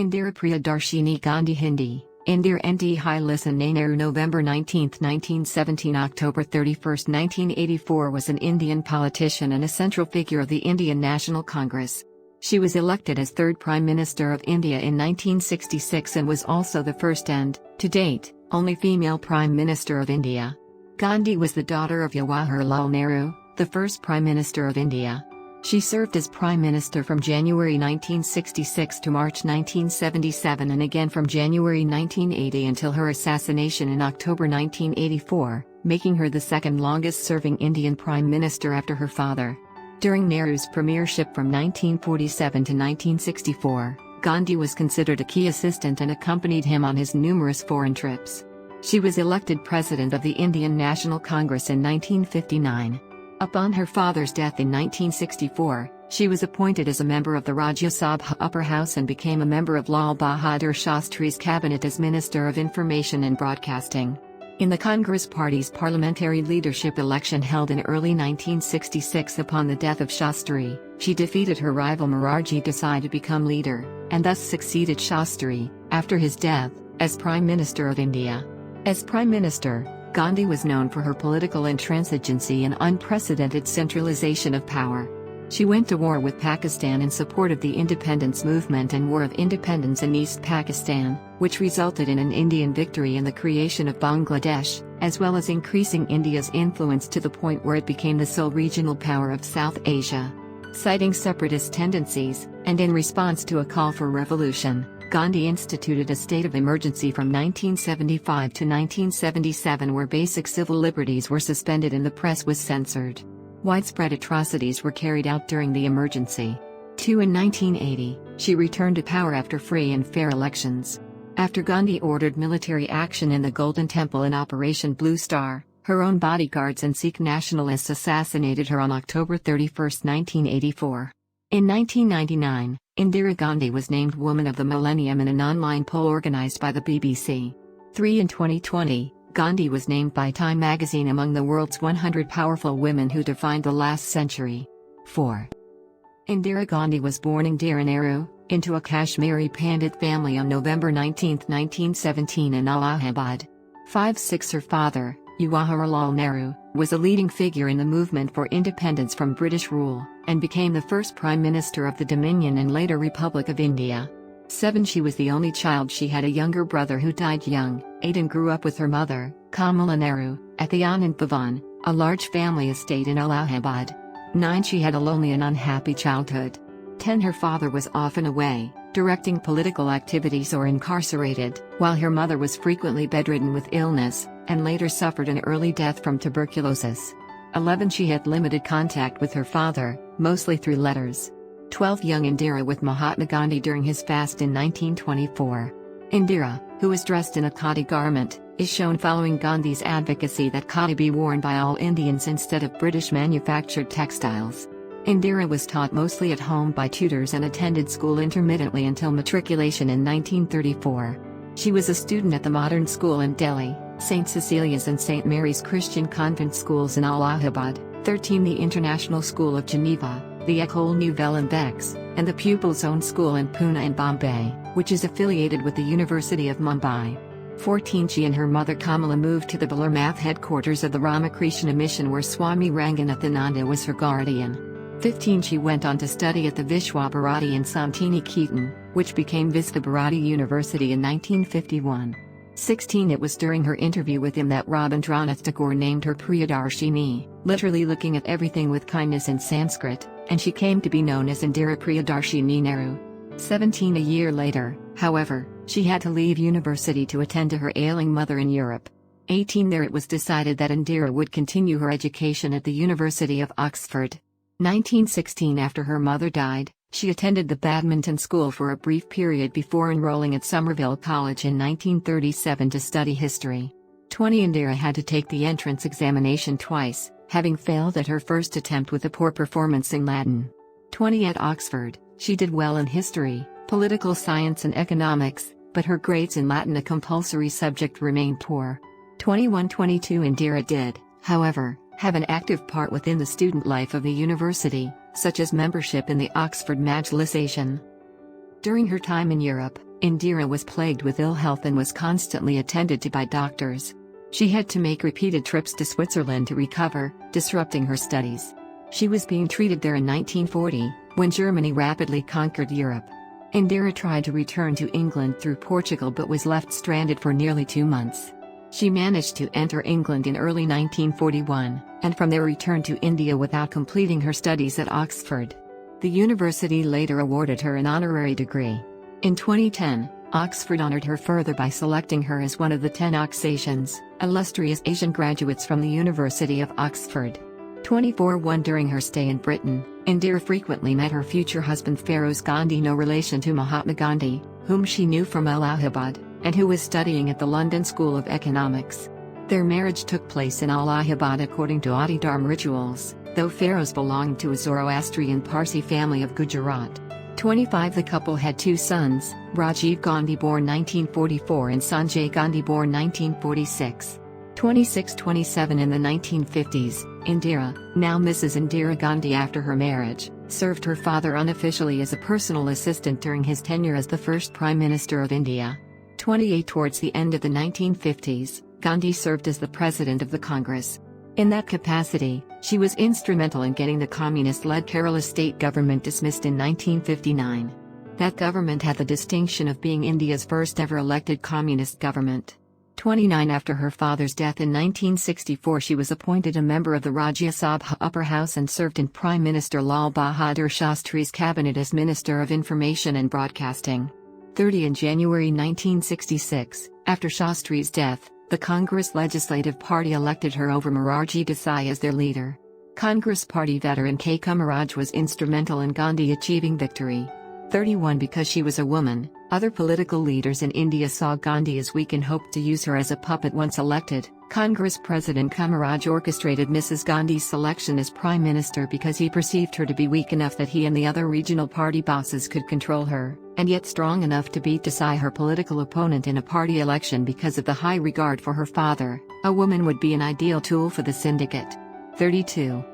Indira Priyadarshini Gandhi Hindi, Indira Nt Lisan Nehru November 19, 1917 October 31, 1984 was an Indian politician and a central figure of the Indian National Congress. She was elected as third Prime Minister of India in 1966 and was also the first and, to date, only female Prime Minister of India. Gandhi was the daughter of Jawaharlal Nehru, the first Prime Minister of India. She served as Prime Minister from January 1966 to March 1977 and again from January 1980 until her assassination in October 1984, making her the second longest-serving Indian Prime Minister after her father. During Nehru's premiership from 1947 to 1964, Gandhi was considered a key assistant and accompanied him on his numerous foreign trips. She was elected President of the Indian National Congress in 1959. Upon her father's death in 1964, she was appointed as a member of the Rajya Sabha upper house and became a member of Lal Bahadur Shastri's cabinet as Minister of Information and Broadcasting. In the Congress Party's parliamentary leadership election held in early 1966 upon the death of Shastri, she defeated her rival Morarji Desai to become leader, and thus succeeded Shastri, after his death, as Prime Minister of India. As Prime Minister, Gandhi was known for her political intransigency and unprecedented centralization of power. She went to war with Pakistan in support of the independence movement and War of Independence in East Pakistan, which resulted in an Indian victory and the creation of Bangladesh, as well as increasing India's influence to the point where it became the sole regional power of South Asia. Citing separatist tendencies, and in response to a call for revolution, Gandhi instituted a state of emergency from 1975 to 1977 where basic civil liberties were suspended and the press was censored. Widespread atrocities were carried out during the emergency. In 1980, she returned to power after free and fair elections. After Gandhi ordered military action in the Golden Temple in Operation Blue Star, her own bodyguards and Sikh nationalists assassinated her on October 31, 1984. In 1999, Indira Gandhi was named Woman of the Millennium in an online poll organized by the BBC. In 2020, Gandhi was named by Time magazine among the world's 100 powerful women who defined the last century. 4. Indira Gandhi was born Indira Nehru, into a Kashmiri Pandit family on November 19, 1917 in Allahabad. 6. Her father, Jawaharlal Nehru, was a leading figure in the movement for independence from British rule, and became the first Prime Minister of the Dominion and later Republic of India. 7. She was the only child. She had a younger brother who died young. 8. And grew up with her mother, Kamala Nehru, at the Anand Bhavan, a large family estate in Allahabad. 9. She had a lonely and unhappy childhood. 10. Her father was often away, directing political activities or incarcerated, while her mother was frequently bedridden with illness, and later suffered an early death from tuberculosis. 11. She had limited contact with her father, mostly through letters. 12. Young Indira with Mahatma Gandhi during his fast in 1924. Indira, who was dressed in a khadi garment, is shown following Gandhi's advocacy that khadi be worn by all Indians instead of British-manufactured textiles. Indira was taught mostly at home by tutors and attended school intermittently until matriculation in 1934. She was a student at the Modern School in Delhi, St. Cecilia's and St. Mary's Christian Convent Schools in Allahabad, 13. The International School of Geneva, the École Nouvelle in Bex, and the Pupils' Own School in Pune in Bombay, which is affiliated with the University of Mumbai. 14. She and her mother Kamala moved to the Balarmath headquarters of the Ramakrishna Mission where Swami Ranganathananda was her guardian. 15. She went on to study at the Vishwa Bharati in Santini Keaton, which became Vista Bharati University in 1951. 16. It was during her interview with him that Rabindranath Tagore named her Priyadarshini, literally looking at everything with kindness in Sanskrit, and she came to be known as Indira Priyadarshini Nehru. 17. A year later, however, she had to leave university to attend to her ailing mother in Europe. 18. There it was decided that Indira would continue her education at the University of Oxford. 1916. After her mother died, she attended the badminton school for a brief period before enrolling at Somerville College in 1937 to study history. 20. Indira had to take the entrance examination twice, having failed at her first attempt with a poor performance in Latin. 20. At Oxford, she did well in history, political science and economics, but her grades in Latin, a compulsory subject, remained poor. 21-22. Indira did, however, have an active part within the student life of the university, such as membership in the Oxford Majlisation. During her time in Europe, Indira was plagued with ill health and was constantly attended to by doctors. She had to make repeated trips to Switzerland to recover, disrupting her studies. She was being treated there in 1940, when Germany rapidly conquered Europe. Indira tried to return to England through Portugal but was left stranded for nearly 2 months. She managed to enter England in early 1941, and from there returned to India without completing her studies at Oxford. The university later awarded her an honorary degree. In 2010, Oxford honored her further by selecting her as one of the 10 Oxasians, illustrious Asian graduates from the University of Oxford. 24 During her stay in Britain, Indira frequently met her future husband Feroz Gandhi, no relation to Mahatma Gandhi, whom she knew from Allahabad, and who was studying at the London School of Economics. Their marriage took place in Allahabad according to Adi Dharma rituals, though Feroz belonged to a Zoroastrian Parsi family of Gujarat. 25 The couple had 2 sons, Rajiv Gandhi born 1944 and Sanjay Gandhi born 1946. 26-27 In the 1950s, Indira, now Mrs. Indira Gandhi after her marriage, served her father unofficially as a personal assistant during his tenure as the first Prime Minister of India. 28 Towards the end of the 1950s, Gandhi served as the President of the Congress. In that capacity, she was instrumental in getting the communist-led Kerala state government dismissed in 1959. That government had the distinction of being India's first ever elected communist government. 29 After her father's death in 1964, she was appointed a member of the Rajya Sabha upper house and served in Prime Minister Lal Bahadur Shastri's cabinet as Minister of Information and Broadcasting. 30 In January 1966, after Shastri's death, the Congress Legislative Party elected her over Morarji Desai as their leader. Congress Party veteran K. Kamaraj was instrumental in Gandhi achieving victory. 31 Because she was a woman, other political leaders in India saw Gandhi as weak and hoped to use her as a puppet. Once elected, Congress President Kamaraj orchestrated Mrs. Gandhi's selection as Prime Minister because he perceived her to be weak enough that he and the other regional party bosses could control her, and yet strong enough to beat Desai, her political opponent, in a party election. Because of the high regard for her father, a woman would be an ideal tool for the syndicate. 32